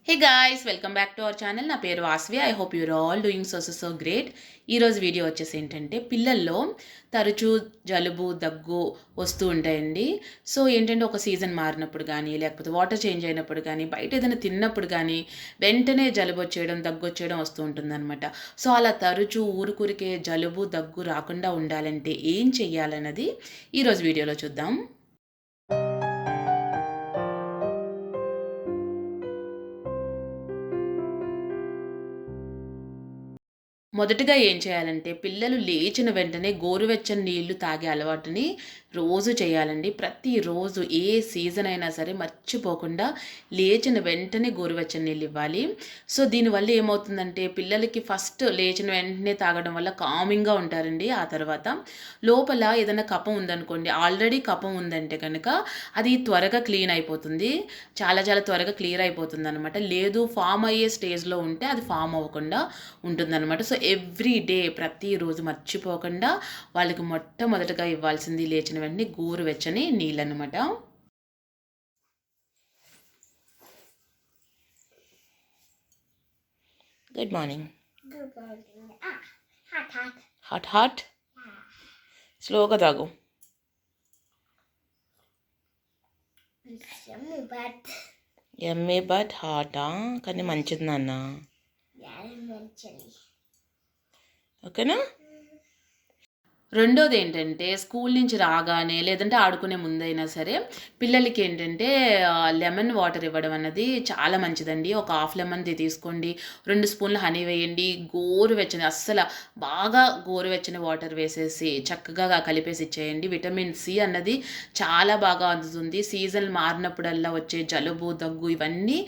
Hey guys, welcome back to our channel. నా పేరు Vasavi. I hope your all doing so great. ఈరోజు video వచ్చేసి ఏంటంటే, పిల్లల్లో తరచూ జలుబు దగ్గు వస్తూ ఉంటాయండి. సో ఏంటంటే, ఒక సీజన్ మారినప్పుడు కానీ, లేకపోతే వాటర్ చేంజ్ అయినప్పుడు కానీ, బయట ఏదైనా తిన్నప్పుడు కానీ వెంటనే జలుబు వచ్చేయడం, దగ్గు వచ్చేయడం వస్తూ ఉంటుందన్నమాట. సో అలా తరచూ ఊరికే జలుబు దగ్గు రాకుండా ఉండాలంటే ఏం చెయ్యాలన్నది ఈరోజు వీడియోలో చూద్దాం. మొదటగా ఏం చేయాలంటే, పిల్లలు లేచిన వెంటనే గోరువెచ్చని నీళ్లు తాగే అలవాటుని రోజు చేయాలండి. ప్రతిరోజు ఏ సీజన్ అయినా సరే మర్చిపోకుండా లేచిన వెంటనే గోరువెచ్చని నీళ్ళు ఇవ్వాలి. సో దీనివల్ల ఏమవుతుందంటే, పిల్లలకి ఫస్ట్ లేచిన వెంటనే తాగడం వల్ల కామింగ్గా ఉంటారండి. ఆ తర్వాత లోపల ఏదైనా కఫం ఉందనుకోండి, ఆల్రెడీ కఫం ఉందంటే కనుక అది త్వరగా క్లీన్ అయిపోతుంది. చాలా చాలా త్వరగా క్లియర్ అయిపోతుంది అనమాట. లేదు ఫామ్ అయ్యే స్టేజ్లో ఉంటే అది ఫామ్ అవ్వకుండా ఉంటుందన్నమాట. సో ఎవ్రీ డే ప్రతిరోజు మర్చిపోకుండా వాళ్ళకి మొట్టమొదటగా ఇవ్వాల్సింది లేచిన వెంటనే గోరువెచ్చని నీళ్ళనమాట. Good morning. హాట్ హాట్ స్లోగా తాగు. ఎమ్మె బట్ హాటా, కానీ మంచిది నాన్న. ఓకేనా? రెండోది ఏంటంటే, స్కూల్ నుంచి రాగానే లేదంటే ఆడుకునే ముందైనా సరే పిల్లలకి ఏంటంటే లెమన్ వాటర్ ఇవ్వడం అన్నది చాలా మంచిదండి. ఒక హాఫ్ లెమన్ది తీసుకోండి, 2 స్పూన్లు హనీ వేయండి, గోరువెచ్చని అస్సలు బాగా గోరువెచ్చని వాటర్ వేసేసి చక్కగా కలిపేసి ఇచ్చేయండి. విటమిన్ సి అన్నది చాలా బాగా అందుతుంది. సీజన్ మారినప్పుడల్లా వచ్చే జలుబు దగ్గు ఇవన్నీ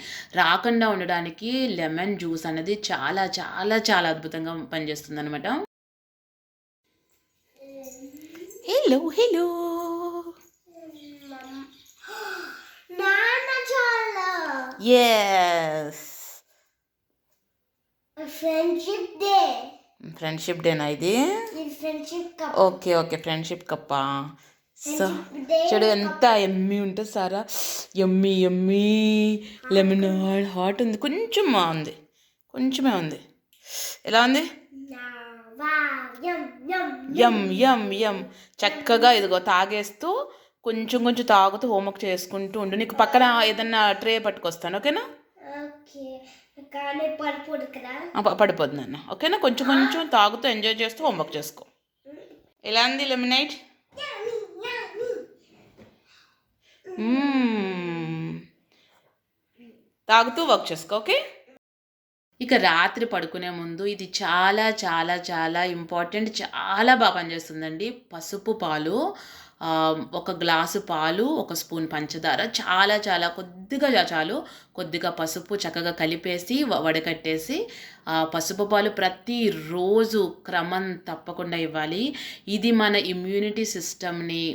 రాకుండా ఉండడానికి లెమన్ జ్యూస్ అన్నది చాలా చాలా చాలా అద్భుతంగా పనిచేస్తుంది అనమాట. Hello hello. ఎస్, ఫ్రెండ్షిప్ డేనా ఇది? Okay okay, friendship cuppa. So చూడు ఎంత ఎమ్మి ఉంటుంది సారా. ఎమ్మి ఎమ్మి లెమన్ హాట్ ఉంది, కొంచెం ఉంది, కొంచెమే ఉంది. ఎలా ఉంది? యమ్ యమ్ యమ్. చక్కగా ఇదిగో తాగేస్తూ కొంచెం కొంచెం తాగుతూ హోంవర్క్ చేసుకుంటూ ఉండు. నీకు పక్కన ఏదన్నా ట్రే పట్టుకొస్తాను, ఓకేనా? పడిపోద్ది నాన్న, ఓకేనా? కొంచెం కొంచెం తాగుతూ ఎంజాయ్ చేస్తూ హోంవర్క్ చేసుకో. ఎలా ఉంది లెమనైట్? తాగుతూ వర్క్ చేసుకో, ఓకే? ఇక రాత్రి పడుకునే ముందు ఇది చాలా చాలా చాలా ఇంపార్టెంట్, చాలా బాగా పనిచేస్తుందండి. పసుపు పాలు, ఒక గ్లాసు పాలు, ఒక స్పూన్ పంచదార, చాలా చాలా కొద్దిగా చాలు, కొద్దిగా పసుపు చక్కగా కలిపేసి వడకట్టేసి పసుపు పాలు ప్రతిరోజు క్రమం తప్పకుండా ఇవ్వాలి. ఇది మన ఇమ్యూనిటీ సిస్టమ్ని,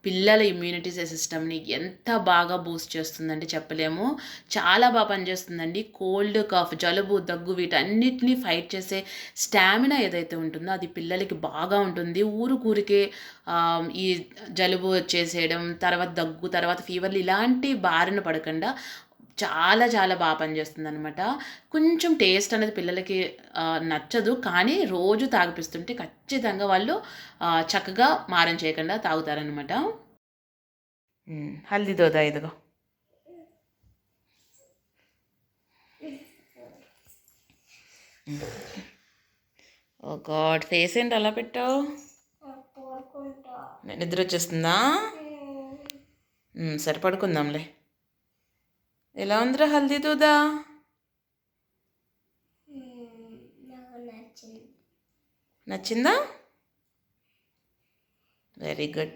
పిల్లల ఇమ్యూనిటీ సిస్టమ్ని ఎంత బాగా బూస్ట్ చేస్తుందంటే చెప్పలేము. చాలా బాగా పనిచేస్తుందండి. కోల్డ్, కాఫ్, జలుబు, దగ్గు వీటన్నిటిని ఫైట్ చేసే స్టామినా ఏదైతే ఉంటుందో అది పిల్లలకి బాగా ఉంటుంది. ఊరికే ఈ జలుబు వచ్చేసేయడం, తర్వాత దగ్గు, తర్వాత ఫీవర్లు ఇలాంటి బారిన పడకుండా చాలా చాలా బాగా పనిచేస్తుంది అనమాట. కొంచెం టేస్ట్ అనేది పిల్లలకి నచ్చదు, కానీ రోజు తాగిపిస్తుంటే ఖచ్చితంగా వాళ్ళు చక్కగా మారం చేయకుండా తాగుతారనమాట. హల్దీ దోదా ఇదిగో. ఓ గాడ్, ఫేస్ ఏంటి అలా పెట్టావు? నిద్ర వచ్చేస్తుందా? సరే పడుకుందాంలే. ఎలా ఉందిరా హల్దీ దూదా? నచ్చిందా? Very good.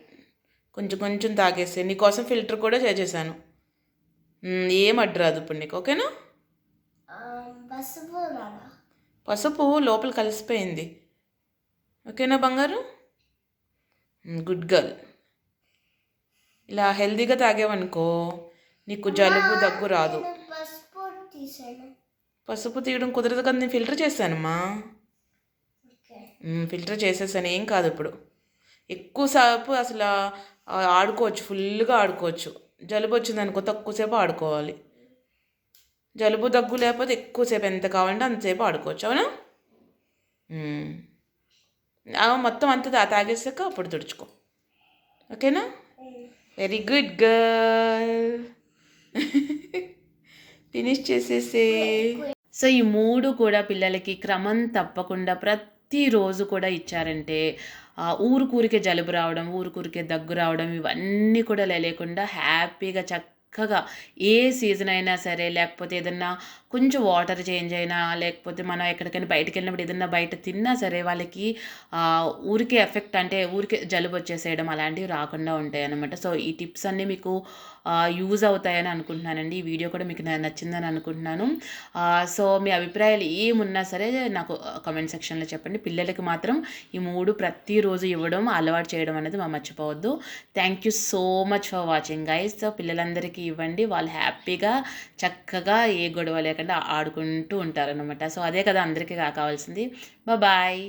కొంచెం కొంచెం తాగేస్తే నీకోసం ఫిల్టర్ కూడా చేసేసాను. ఏం అడ్డురాదు ఇప్పుడు నీకు, ఓకేనా? పసుపు లోపల కలిసిపోయింది, ఓకేనా బంగారు? Good girl. ఇలా హెల్తీగా తాగేవనుకో నీకు జలుబు దగ్గు రాదు. పసుపు తీయడం కుదరదు కదా, నేను ఫిల్టర్ చేశానమ్మా. ఫిల్టర్ చేసేసాను, ఏం కాదు. ఇప్పుడు ఎక్కువసేపు అసలు ఆడుకోవచ్చు, ఫుల్గా ఆడుకోవచ్చు. జలుబు వచ్చిందనుకో తక్కువసేపు ఆడుకోవాలి. జలుబు దగ్గు లేకపోతే ఎక్కువసేపు ఎంత కావాలంటే అంతసేపు ఆడుకోవచ్చు. అవునా? మొత్తం అంతా తాగేసాక అప్పుడు తుడుచుకో. ఓకేనా? Very good girl. ఫినిష్ చేసేసే. సో ఈ 3 కూడా పిల్లలకి క్రమం తప్పకుండా ప్రతిరోజు కూడా ఇచ్చారంటే ఊరికే జలుబు రావడం, ఊరికే దగ్గు రావడం ఇవన్నీ కూడా లేకుండా హ్యాపీగా చక్కగా ఏ సీజన్ అయినా సరే, లేకపోతే ఏదన్నా కొంచెం వాటర్ చేంజ్ అయినా, లేకపోతే మనం ఎక్కడికైనా బయటికెళ్ళినప్పుడు ఏదన్నా బయట తిన్నా సరే వాళ్ళకి ఊరికే ఎఫెక్ట్ అంటే ఊరికే జలుబు వచ్చేసేయడం అలాంటివి రాకుండా ఉంటాయన్నమాట. సో ఈ టిప్స్ అన్నీ మీకు యూజ్ అవుతాయని అనుకుంటున్నానండి. ఈ వీడియో కూడా మీకు నచ్చిందని అనుకుంటున్నాను. సో మీ అభిప్రాయాలు ఏమున్నా సరే నాకు కామెంట్ సెక్షన్లో చెప్పండి. పిల్లలకి మాత్రం ఈ 3 ప్రతిరోజు ఇవ్వడం అలవాటు చేయడం అనేది మర్చిపోవద్దు. Thank you so much for watching guys. So పిల్లలందరికీ ఇవ్వండి. వాళ్ళు హ్యాపీగా చక్కగా ఏ గొడవ లేకుండా ఆడుకుంటూ ఉంటారనమాట. సో అదే కదా అందరికీ కావాల్సింది. బాయ్.